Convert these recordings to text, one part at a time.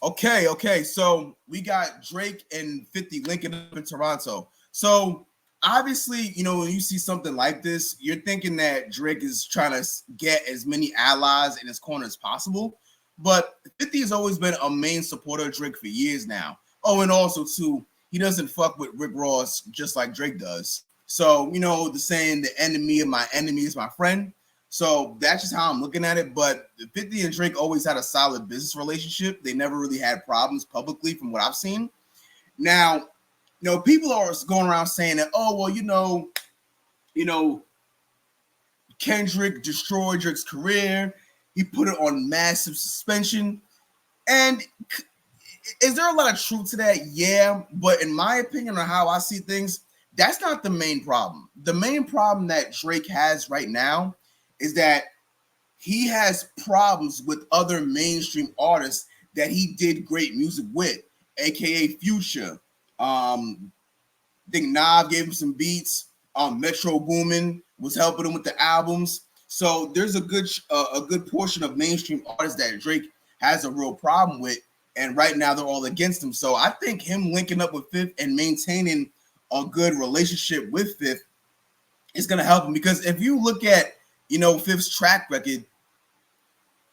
Okay. So we got Drake and 50 linking up in Toronto. So obviously, when you see something like this, you're thinking that Drake is trying to get as many allies in his corner as possible. But 50 has always been a main supporter of Drake for years now. Oh, and also too, he doesn't fuck with Rick Ross just like Drake does. So, the saying, the enemy of my enemy is my friend. So that's just how I'm looking at it. But 50 and Drake always had a solid business relationship. They never really had problems publicly from what I've seen. Now, people are going around saying that, oh, well, Kendrick destroyed Drake's career. He put it on massive suspension. And is there a lot of truth to that? Yeah. But in my opinion, on how I see things, that's not the main problem. The main problem that Drake has right now is that he has problems with other mainstream artists that he did great music with, aka Future. I think Nav gave him some beats. Metro Boomin was helping him with the albums. So there's a good portion of mainstream artists that Drake has a real problem with, and right now they're all against him. So I think him linking up with Fifth and maintaining a good relationship with Fifth is going to help him, because if you look at Fifth's track record,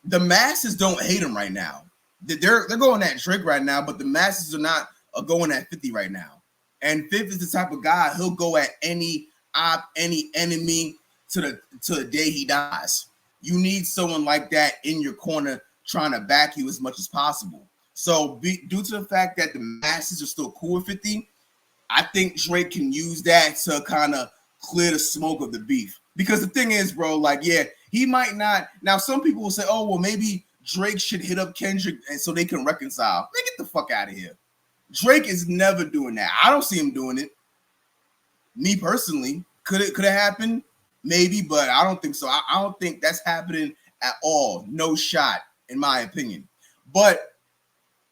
the masses don't hate him right now. They're going at Drake right now, but the masses are not going at 50 right now. And Fifth is the type of guy, he'll go at any enemy to the day he dies. You need someone like that in your corner trying to back you as much as possible. So due to the fact that the masses are still cool with 50, I think Drake can use that to kind of clear the smoke of the beef. Because the thing is, bro, he might not. Now, some people will say, oh, well, maybe Drake should hit up Kendrick and so they can reconcile. Man, get the fuck out of here. Drake is never doing that. I don't see him doing it. Me personally, could it happen? Maybe, but I don't think so. I don't think that's happening at all. No shot, in my opinion. But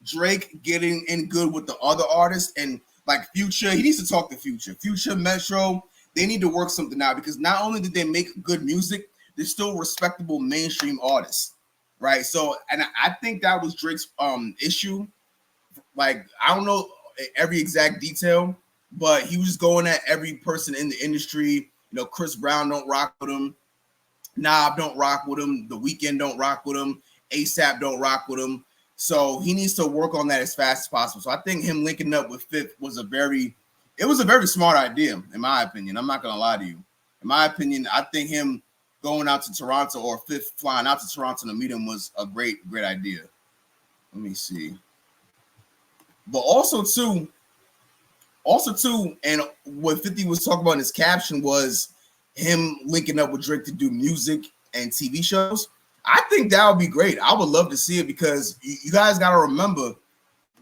Drake getting in good with the other artists, and like Future, he needs to talk to Future. Future, Metro, they need to work something out, because not only did they make good music, they're still respectable mainstream artists, right? So, and I think that was Drake's issue. Like, I don't know every exact detail, but he was just going at every person in the industry. Chris Brown don't rock with him. Nav don't rock with him. The Weeknd don't rock with him. ASAP don't rock with him. So he needs to work on that as fast as possible. So I think him linking up with Fifth was a very smart idea, in my opinion. I'm not gonna lie to you. In my opinion, I think him going out to Toronto, or Fifth flying out to Toronto to meet him, was a great idea. Let me see. But also too, and what 50 was talking about in his caption was him linking up with Drake to do music and TV shows. I think that would be great. I would love to see it, because you guys got to remember,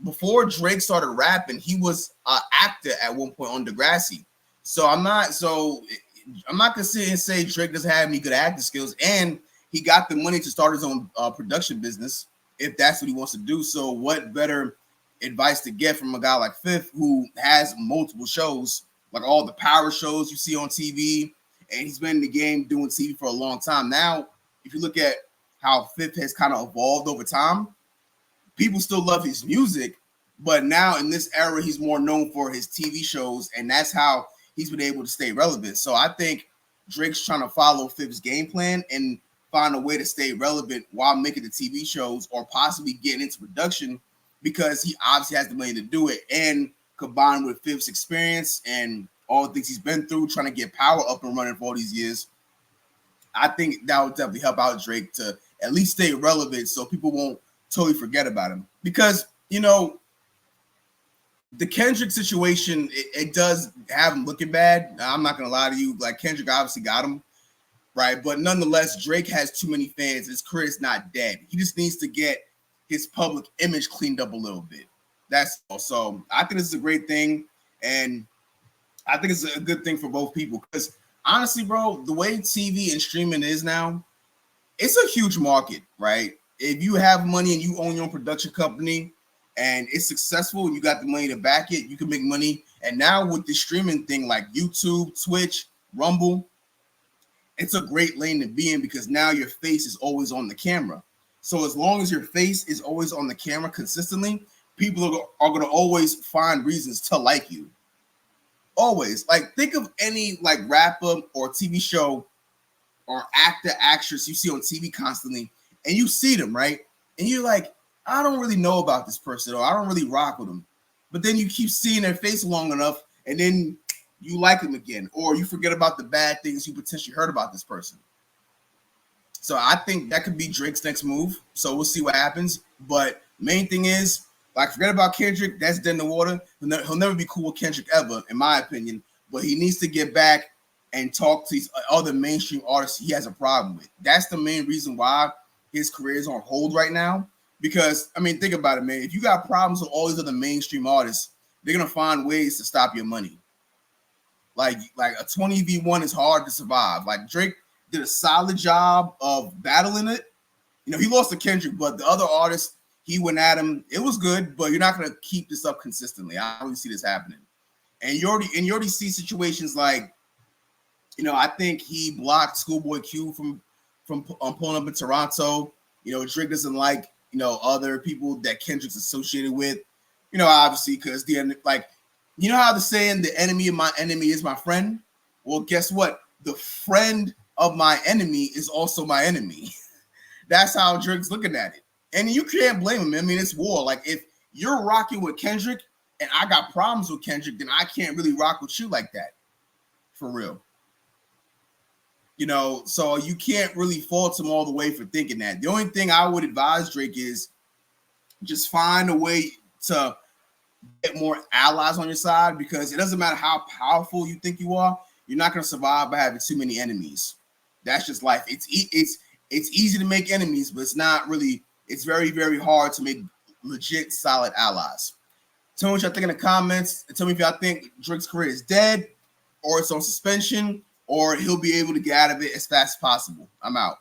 before Drake started rapping, he was an actor at one point on Degrassi. So I'm not gonna sit and say Drake doesn't have any good acting skills, and he got the money to start his own production business if that's what he wants to do. So what better advice to get from a guy like Fifth, who has multiple shows, like all the power shows you see on TV, and he's been in the game doing TV for a long time. Now, if you look at how Fifth has kind of evolved over time, people still love his music, but now in this era, he's more known for his TV shows, and that's how he's been able to stay relevant. So I think Drake's trying to follow Fifth's game plan and find a way to stay relevant while making the TV shows, or possibly getting into production, because he obviously has the money to do it, and combined with Fifth's experience and all the things he's been through trying to get power up and running for all these years, I think that would definitely help out Drake to at least stay relevant, so people won't totally forget about him. Because, the Kendrick situation, it does have him looking bad. I'm not going to lie to you. Like, Kendrick obviously got him, right? But nonetheless, Drake has too many fans. His career is not dead. He just needs to get his public image cleaned up a little bit. That's all. So I think this is a great thing, and I think it's a good thing for both people, because honestly, bro, the way TV and streaming is now, it's a huge market, right? If you have money and you own your own production company and it's successful and you got the money to back it, you can make money. And now with the streaming thing like YouTube, Twitch, Rumble, it's a great lane to be in, because now your face is always on the camera. So as long as your face is always on the camera consistently, people are going to always find reasons to like you. Always. Like, think of any like rapper or TV show or actor, actress you see on TV constantly, and you see them, right? And you're like, I don't really know about this person, or I don't really rock with them. But then you keep seeing their face long enough, and then you like them again, or you forget about the bad things you potentially heard about this person. So I think that could be Drake's next move. So we'll see what happens. But main thing is, like, forget about Kendrick. That's dead in the water. He'll never be cool with Kendrick ever, in my opinion. But he needs to get back and talk to these other mainstream artists he has a problem with. That's the main reason why his career is on hold right now. Because, I mean, think about it, man. If you got problems with all these other mainstream artists, they're going to find ways to stop your money. Like a 20v1 is hard to survive. Like, Drake did a solid job of battling it. You know, he lost to Kendrick, but the other artists, he went at him. It was good, but you're not going to keep this up consistently. I don't really see this happening. And you already see situations like, you know, I think he blocked Schoolboy Q from pulling up in Toronto. You know, Drake doesn't like, you know, other people that Kendrick's associated with. You know, obviously, because the end, like, you know how the saying, the enemy of my enemy is my friend? Well, guess what? The friend of my enemy is also my enemy. That's how Drake's looking at it. And you can't blame him. I mean, it's war. Like, if you're rocking with Kendrick and I got problems with Kendrick, then I can't really rock with you like that. For real. You know, so you can't really fault him all the way for thinking that. The only thing I would advise Drake is just find a way to get more allies on your side, because it doesn't matter how powerful you think you are, you're not going to survive by having too many enemies. That's just life. It's easy to make enemies, but it's not really. It's very, very hard to make legit solid allies. Tell me what y'all think in the comments. And tell me if y'all think Drake's career is dead, or it's on suspension, or he'll be able to get out of it as fast as possible. I'm out.